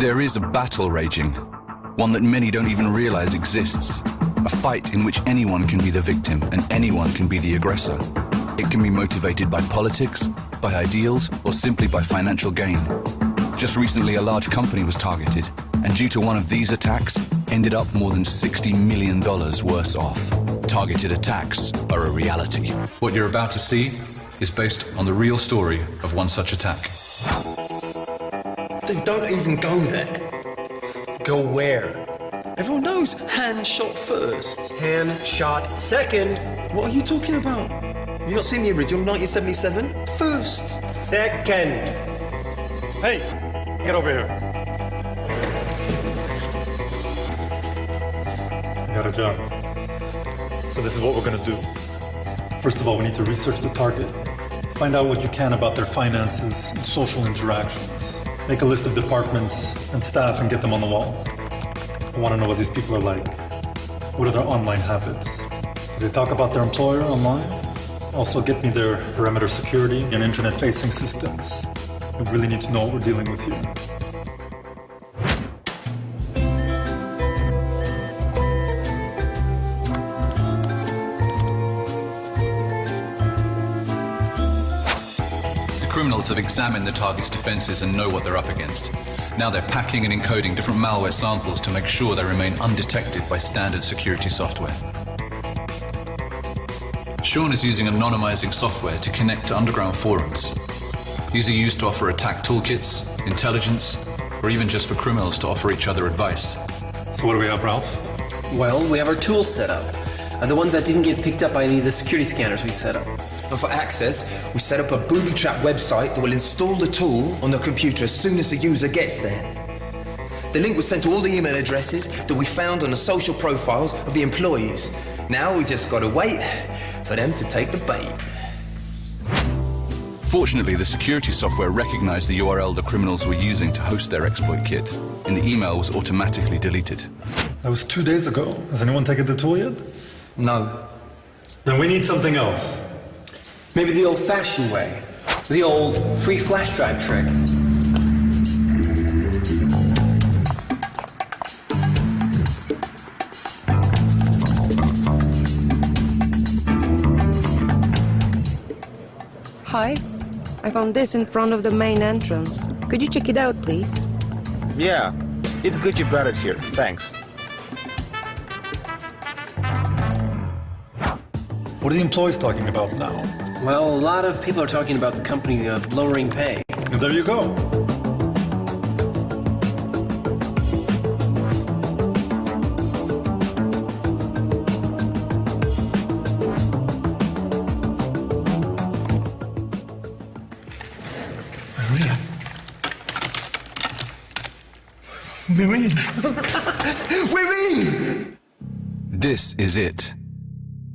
There is a battle raging, one that many don't even realize exists. A fight in which anyone can be the victim and anyone can be the aggressor. It can be motivated by politics, by ideals, or simply by financial gain. Just recently, a large company was targeted, and due to one of these attacks, ended up more than $60 million worse off. Targeted attacks are a reality. What you're about to see is based on the real story of one such attack. They don't even go there. Go where? Everyone knows hand shot first. Hand shot second. What are you talking about? You not seen the original 1977? First. Second. Hey, get over here. I got a job. So this is what we're gonna do. First of all, we need to research the target. Find out what you can about their finances and social interactions. Make a list of departments and staff and get them on the wall. I want to know what these people are like. What are their online habits? Do they talk about their employer online? Also get me their perimeter security and internet-facing systems. We really need to know what we're dealing with here. Criminals have examined the target's defenses and know what they're up against. Now they're packing and encoding different malware samples to make sure they remain undetected by standard security software. Sean is using anonymizing software to connect to underground forums. These are used to offer attack toolkits, intelligence, or even just for criminals to offer each other advice. So what do we have, Ralph? Well, we have our tools set up. The ones that didn't get picked up by any of the security scanners we set up. And for access, we set up a booby-trap website that will install the tool on the computer as soon as the user gets there. The link was sent to all the email addresses that we found on the social profiles of the employees. Now we just gotta wait for them to take the bait. Fortunately, the security software recognized the URL the criminals were using to host their exploit kit, and the email was automatically deleted. That was 2 days ago. Has anyone taken the tool yet? No. Then we need something else. Maybe the old-fashioned way. The old free flash drive trick. Hi. I found this in front of the main entrance. Could you check it out, please? Yeah, it's good you brought it here. Thanks. What are the employees talking about now? Well, a lot of people are talking about the company lowering pay. And there you go. We're in! We're in! This is it.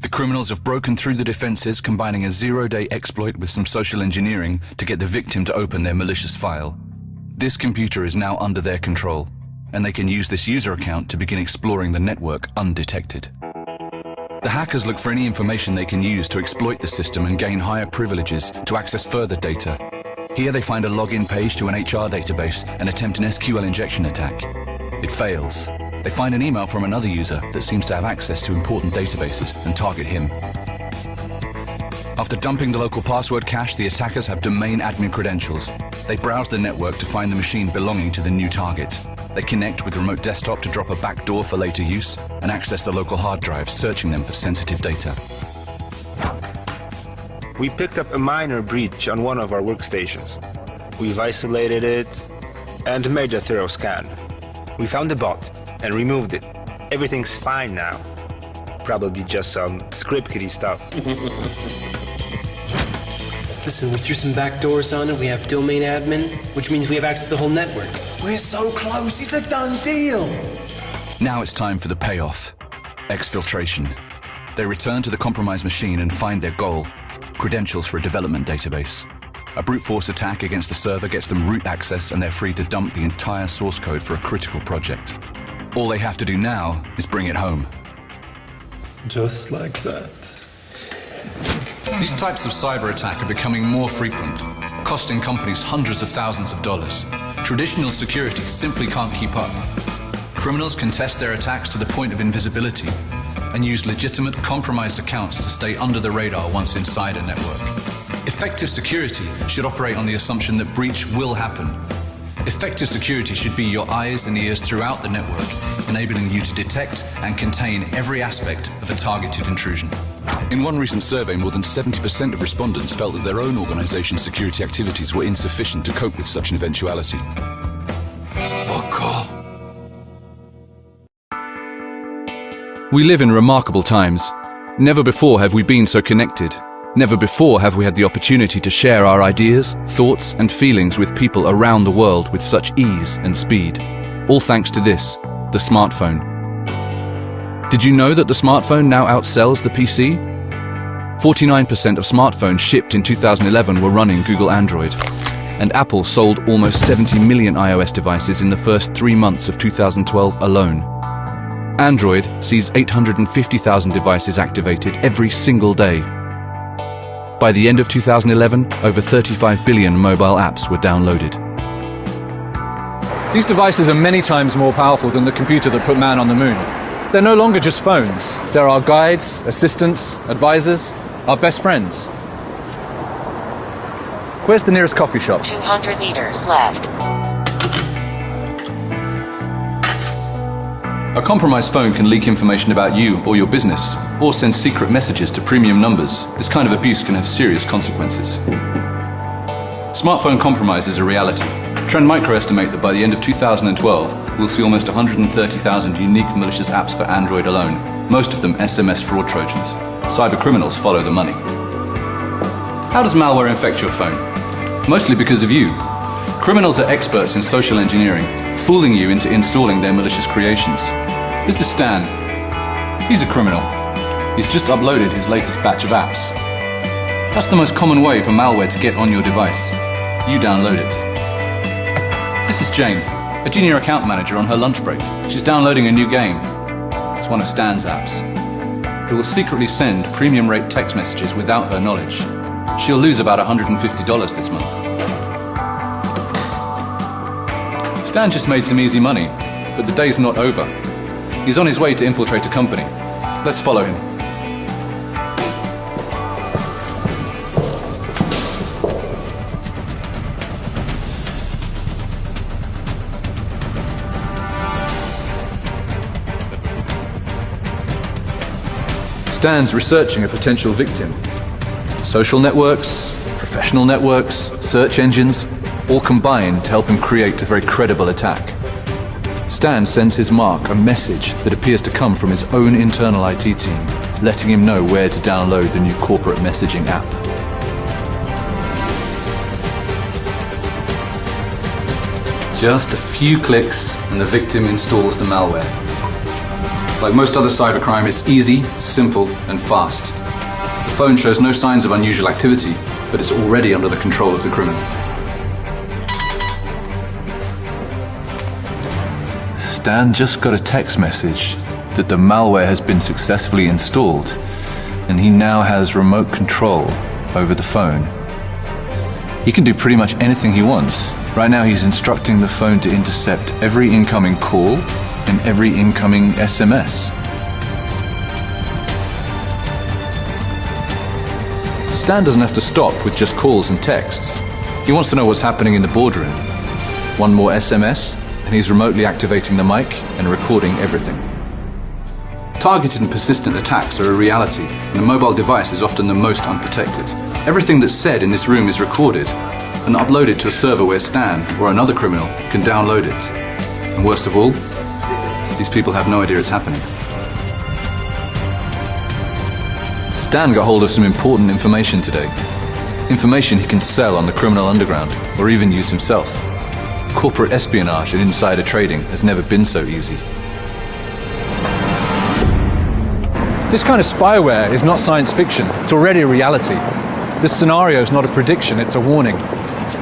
The criminals have broken through the defenses, combining a zero-day exploit with some social engineering to get the victim to open their malicious file. This computer is now under their control, and they can use this user account to begin exploring the network undetected. The hackers look for any information they can use to exploit the system and gain higher privileges to access further data. Here they find a login page to an HR database and attempt an SQL injection attack. It fails. They find an email from another user that seems to have access to important databases and target him. After dumping the local password cache, the attackers have domain admin credentials. They browse the network to find the machine belonging to the new target. They connect with remote desktop to drop a backdoor for later use and access the local hard drive, searching them for sensitive data. We picked up a minor breach on one of our workstations. We've isolated it and made a thorough scan. We found the bot and removed it. Everything's fine now. Probably just some script-kiddie stuff. Listen, we threw some backdoors on it. We have domain admin, which means we have access to the whole network. We're so close, it's a done deal! Now it's time for the payoff. Exfiltration. They return to the compromised machine and find their goal: credentials for a development database. A brute force attack against the server gets them root access, and they're free to dump the entire source code for a critical project. All they have to do now is bring it home. Just like that. These types of cyber attack are becoming more frequent, costing companies hundreds of thousands of dollars. Traditional security simply can't keep up. Criminals can test their attacks to the point of invisibility and use legitimate, compromised accounts to stay under the radar once inside a network. Effective security should operate on the assumption that breach will happen. Effective security should be your eyes and ears throughout the network, enabling you to detect and contain every aspect of a targeted intrusion. In one recent survey, more than 70% of respondents felt that their own organization's security activities were insufficient to cope with such an eventuality. We live in remarkable times. Never before have we been so connected. Never before have we had the opportunity to share our ideas, thoughts, and feelings with people around the world with such ease and speed. All thanks to this, the smartphone. Did you know that the smartphone now outsells the PC? 49% of smartphones shipped in 2011 were running Google Android, and Apple sold almost 70 million iOS devices in the first 3 months of 2012 alone. Android sees 850,000 devices activated every single day. By the end of 2011, over 35 billion mobile apps were downloaded. These devices are many times more powerful than the computer that put man on the moon. They're no longer just phones. They're our guides, assistants, advisors, our best friends. Where's the nearest coffee shop? 200 meters left. A compromised phone can leak information about you or your business, or send secret messages to premium numbers. This kind of abuse can have serious consequences. Smartphone compromise is a reality. Trend Micro estimate that by the end of 2012, we'll see almost 130,000 unique malicious apps for Android alone, most of them SMS fraud trojans. Cyber criminals follow the money. How does malware infect your phone? Mostly because of you. Criminals are experts in social engineering, fooling you into installing their malicious creations. This is Stan. He's a criminal. He's just uploaded his latest batch of apps. That's the most common way for malware to get on your device. You download it. This is Jane, a junior account manager on her lunch break. She's downloading a new game. It's one of Stan's apps. It will secretly send premium rate text messages without her knowledge. She'll lose about $150 this month. Stan just made some easy money, but the day's not over. He's on his way to infiltrate a company. Let's follow him. Stan's researching a potential victim. Social networks, professional networks, search engines, all combined to help him create a very credible attack. Stan sends his mark a message that appears to come from his own internal IT team, letting him know where to download the new corporate messaging app. Just a few clicks and the victim installs the malware. Like most other cybercrime, it's easy, simple, and fast. The phone shows no signs of unusual activity, but it's already under the control of the criminal. Stan just got a text message that the malware has been successfully installed, and he now has remote control over the phone. He can do pretty much anything he wants. Right now he's instructing the phone to intercept every incoming call and every incoming SMS. Stan doesn't have to stop with just calls and texts. He wants to know what's happening in the boardroom. One more SMS, and he's remotely activating the mic and recording everything. Targeted and persistent attacks are a reality, and a mobile device is often the most unprotected. Everything that's said in this room is recorded and uploaded to a server where Stan or another criminal can download it. And worst of all, these people have no idea it's happening. Stan got hold of some important information today. Information he can sell on the criminal underground, or even use himself. Corporate espionage and insider trading has never been so easy. This kind of spyware is not science fiction, it's already a reality. This scenario is not a prediction, it's a warning.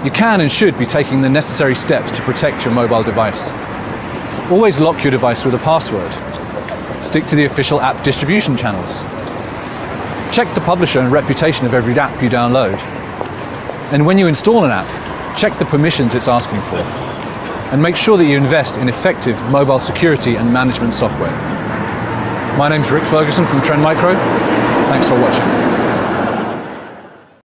You can and should be taking the necessary steps to protect your mobile device. Always lock your device with a password. Stick to the official app distribution channels. Check the publisher and reputation of every app you download. And when you install an app, check the permissions it's asking for. and make sure that you invest in effective mobile security and management software. My name's Rick Ferguson from Trend Micro. Thanks for watching.